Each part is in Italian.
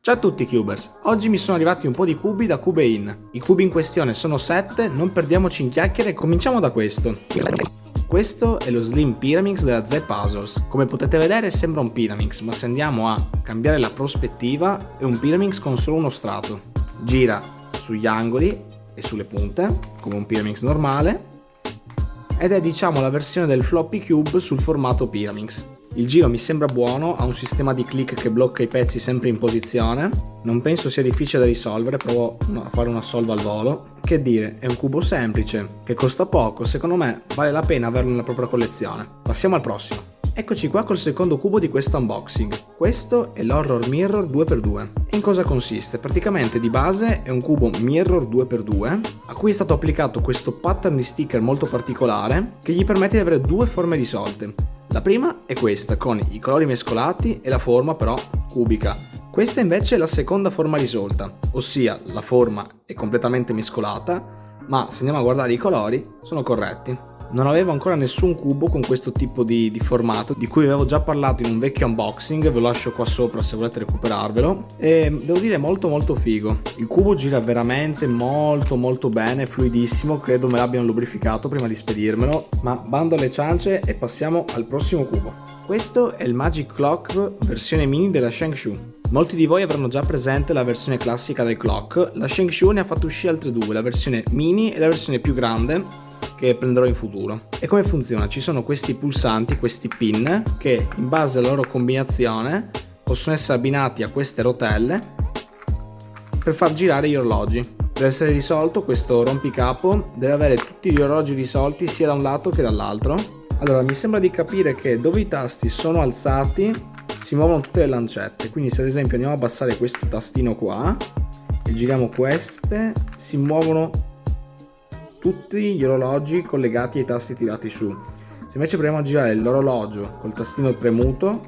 Ciao a tutti Cubers, oggi mi sono arrivati un po' di cubi da Cubein. I cubi in questione sono 7, non perdiamoci in chiacchiere e cominciamo da questo. Questo è lo Slim Pyraminx della Z Puzzles. Come potete vedere sembra un Pyraminx, ma se andiamo a cambiare la prospettiva è un Pyraminx con solo uno strato. Gira sugli angoli e sulle punte, come un Pyraminx normale, ed è diciamo la versione del floppy cube sul formato Pyraminx. Il giro mi sembra buono, ha un sistema di click che blocca i pezzi sempre in posizione, non penso sia difficile da risolvere, provo a fare una solva al volo. Che dire, è un cubo semplice, che costa poco, secondo me vale la pena averlo nella propria collezione. Passiamo al prossimo. Eccoci qua col secondo cubo di questo unboxing. Questo è l'Horror Mirror 2x2. E in cosa consiste? Praticamente di base è un cubo Mirror 2x2 a cui è stato applicato questo pattern di sticker molto particolare che gli permette di avere due forme risolte. La prima è questa, con i colori mescolati e la forma però cubica. Questa invece è la seconda forma risolta, ossia la forma è completamente mescolata, ma se andiamo a guardare i colori sono corretti. Non avevo ancora nessun cubo con questo tipo di formato, di cui avevo già parlato in un vecchio unboxing, ve lo lascio qua sopra se volete recuperarvelo, e devo dire molto figo. Il cubo gira veramente molto bene, fluidissimo, credo me l'abbiano lubrificato prima di spedirmelo, ma bando alle ciance e passiamo al prossimo cubo. Questo è il Magic Clock versione mini della Shengshu. Molti di voi avranno già presente la versione classica del clock, la Shengshu ne ha fatto uscire altre due, la versione mini e la versione più grande, che prenderò in futuro. E come funziona? Ci sono questi pulsanti, questi pin, che in base alla loro combinazione possono essere abbinati a queste rotelle per far girare gli orologi. Per essere risolto questo rompicapo deve avere tutti gli orologi risolti sia da un lato che dall'altro. Allora mi sembra di capire che dove i tasti sono alzati si muovono tutte le lancette, quindi se ad esempio andiamo a abbassare questo tastino qua e giriamo queste, si muovono tutti gli orologi collegati ai tasti tirati su. Se invece proviamo a girare l'orologio col tastino premuto,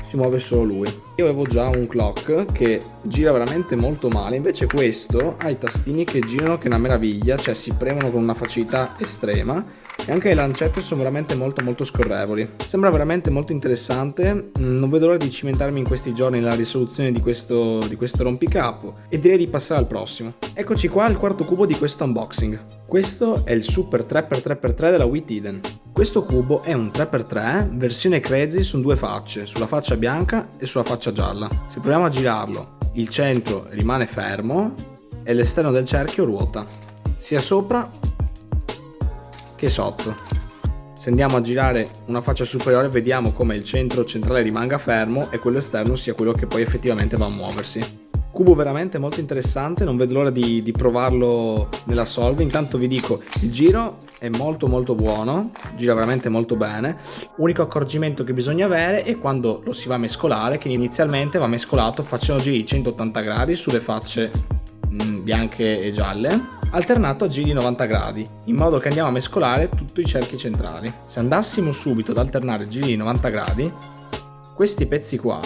si muove solo lui. Io avevo già un clock che gira veramente molto male, invece questo ha i tastini che girano che è una meraviglia, cioè si premono con una facilità estrema e anche le lancette sono veramente molto scorrevoli. Sembra veramente molto interessante, non vedo l'ora di cimentarmi in questi giorni nella risoluzione di questo rompicapo e direi di passare al prossimo. Eccoci qua al quarto cubo di questo unboxing. Questo è il Super 3x3x3 della Wheat Eden. Questo cubo è un 3x3 versione crazy su due facce, sulla faccia bianca e sulla faccia gialla. Se proviamo a girarlo, il centro rimane fermo e l'esterno del cerchio ruota, sia sopra che sotto. Se andiamo a girare una faccia superiore vediamo come il centro centrale rimanga fermo e quello esterno sia quello che poi effettivamente va a muoversi. Cubo veramente molto interessante, non vedo l'ora di provarlo nella solve. Intanto vi dico, il giro è molto buono, gira veramente molto bene. Unico accorgimento che bisogna avere è quando lo si va a mescolare, che inizialmente va mescolato facendo giri 180 gradi sulle facce bianche e gialle, alternato a giri 90 gradi, in modo che andiamo a mescolare tutti i cerchi centrali. Se andassimo subito ad alternare giri 90 gradi, questi pezzi qua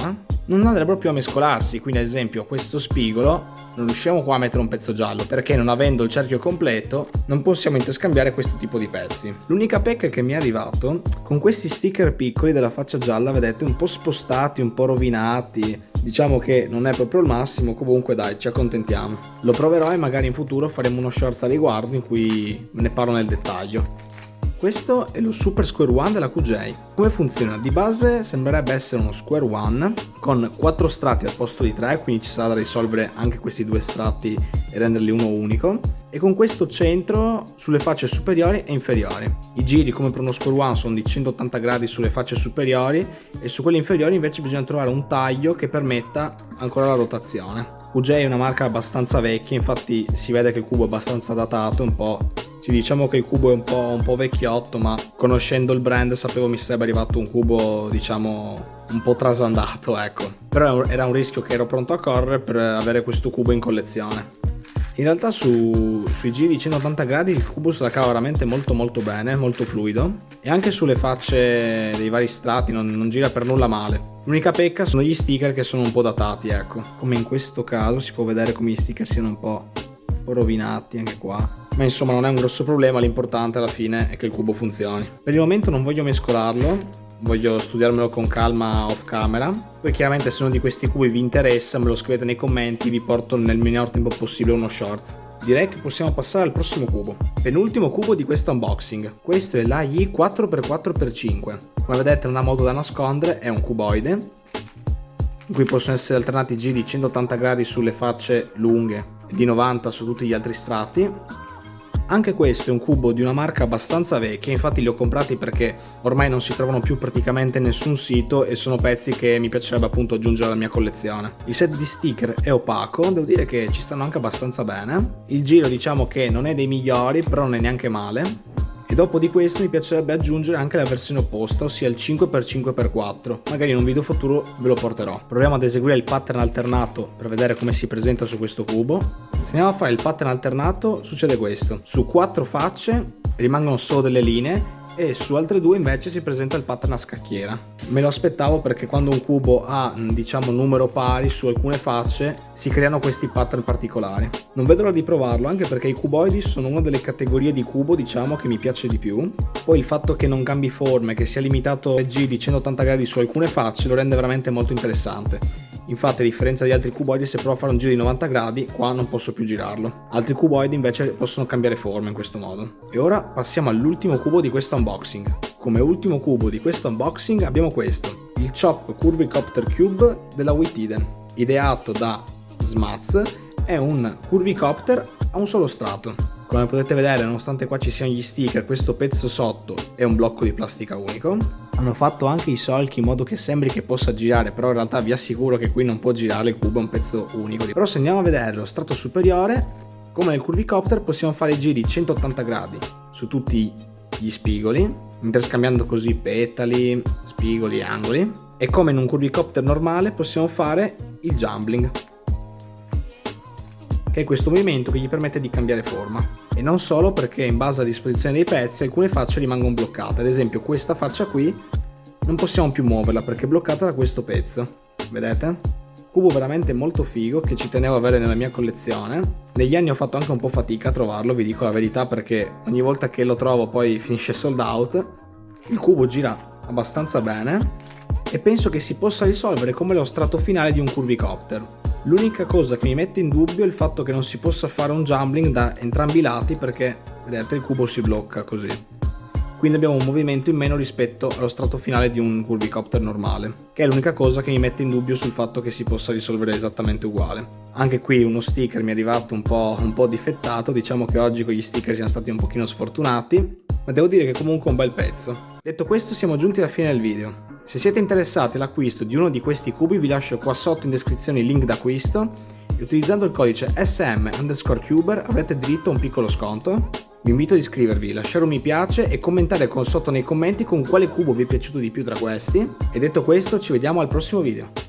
non andrebbero più a mescolarsi, quindi ad esempio questo spigolo non riusciamo qua a mettere un pezzo giallo perché non avendo il cerchio completo non possiamo interscambiare questo tipo di pezzi. L'unica pecca che mi è arrivato con questi sticker piccoli della faccia gialla, vedete, un po' spostati, un po' rovinati, diciamo che non è proprio il massimo, comunque dai, ci accontentiamo. Lo proverò e magari in futuro faremo uno shorts a riguardo in cui ve ne parlo nel dettaglio. Questo è lo Super Square One della QJ. Come funziona? Di base sembrerebbe essere uno Square One con 4 strati al posto di 3, quindi ci sarà da risolvere anche questi due strati e renderli uno unico, e con questo centro sulle facce superiori e inferiori. I giri come per uno Square One sono di 180 gradi sulle facce superiori e su quelle inferiori invece bisogna trovare un taglio che permetta ancora la rotazione. QJ è una marca abbastanza vecchia, infatti si vede che il cubo è abbastanza datato, un po'. Sì, diciamo che il cubo è un po' vecchiotto, ma conoscendo il brand sapevo mi sarebbe arrivato un cubo, diciamo, un po' trasandato, ecco. Però era un rischio che ero pronto a correre per avere questo cubo in collezione. In realtà sui giri 180 gradi il cubo se la cava veramente molto bene, molto fluido, e anche sulle facce dei vari strati non gira per nulla male. L'unica pecca sono gli sticker che sono un po' datati, ecco. Come in questo caso si può vedere come gli sticker siano un po' rovinati anche qua. Ma insomma non è un grosso problema, l'importante alla fine è che il cubo funzioni. Per il momento non voglio mescolarlo, voglio studiarmelo con calma off camera. Poi chiaramente se uno di questi cubi vi interessa me lo scrivete nei commenti, vi porto nel minor tempo possibile uno shorts. Direi che possiamo passare al prossimo cubo. Penultimo cubo di questo unboxing. Questo è l'AI 4x4x5. Come vedete non ha modo da nascondere, è un cuboide in cui possono essere alternati giri di 180 gradi sulle facce lunghe e di 90 su tutti gli altri strati. Anche questo è un cubo di una marca abbastanza vecchia, infatti li ho comprati perché ormai non si trovano più praticamente in nessun sito e sono pezzi che mi piacerebbe appunto aggiungere alla mia collezione. Il set di sticker è opaco, devo dire che ci stanno anche abbastanza bene. Il giro diciamo che non è dei migliori, però non è neanche male. E dopo di questo mi piacerebbe aggiungere anche la versione opposta, ossia il 5x5x4. Magari in un video futuro ve lo porterò. Proviamo ad eseguire il pattern alternato per vedere come si presenta su questo cubo. Se andiamo a fare il pattern alternato succede questo. Su 4 facce rimangono solo delle linee e su altre 2 invece si presenta il pattern a scacchiera. Me lo aspettavo perché quando un cubo ha diciamo numero pari su alcune facce si creano questi pattern particolari. Non vedo l'ora di provarlo, anche perché i cuboidi sono una delle categorie di cubo diciamo che mi piace di più. Poi il fatto che non cambi forme, che sia limitato a G di 180 gradi su alcune facce lo rende veramente molto interessante. Infatti a differenza di altri cuboidi, se provo a fare un giro di 90 gradi qua non posso più girarlo. Altri cuboidi invece possono cambiare forma in questo modo. E ora passiamo all'ultimo cubo di questo unboxing. Come ultimo cubo di questo unboxing abbiamo questo, il Chop Curvicopter Cube della Witiden. Ideato da Smaz, è un curvicopter a un solo strato. Come potete vedere, nonostante qua ci siano gli sticker, questo pezzo sotto è un blocco di plastica unico. Hanno fatto anche i solchi in modo che sembri che possa girare, però in realtà vi assicuro che qui non può girare, il cubo è un pezzo unico. Però se andiamo a vedere lo strato superiore, come nel curvicopter possiamo fare i giri 180 gradi su tutti gli spigoli, interscambiando così petali, spigoli e angoli. E come in un curvicopter normale possiamo fare il jumbling, che è questo movimento che gli permette di cambiare forma. E non solo, perché in base alla disposizione dei pezzi alcune facce rimangono bloccate. Ad esempio questa faccia qui non possiamo più muoverla perché è bloccata da questo pezzo, vedete? Cubo veramente molto figo che ci tenevo a avere nella mia collezione. Negli anni ho fatto anche un po' fatica a trovarlo, vi dico la verità, perché ogni volta che lo trovo poi finisce sold out. Il cubo gira abbastanza bene e penso che si possa risolvere come lo strato finale di un curvicopter. L'unica cosa che mi mette in dubbio è il fatto che non si possa fare un jumbling da entrambi i lati, perché vedete il cubo si blocca così. Quindi abbiamo un movimento in meno rispetto allo strato finale di un curvicopter normale, che è l'unica cosa che mi mette in dubbio sul fatto che si possa risolvere esattamente uguale. Anche qui uno sticker mi è arrivato un po' difettato, diciamo che oggi con gli sticker siamo stati un pochino sfortunati, ma devo dire che comunque è un bel pezzo. Detto questo siamo giunti alla fine del video. Se siete interessati all'acquisto di uno di questi cubi vi lascio qua sotto in descrizione il link d'acquisto e utilizzando il codice SM_Cuber avrete diritto a un piccolo sconto. Vi invito ad iscrivervi, lasciare un mi piace e commentare con sotto nei commenti con quale cubo vi è piaciuto di più tra questi. E detto questo ci vediamo al prossimo video.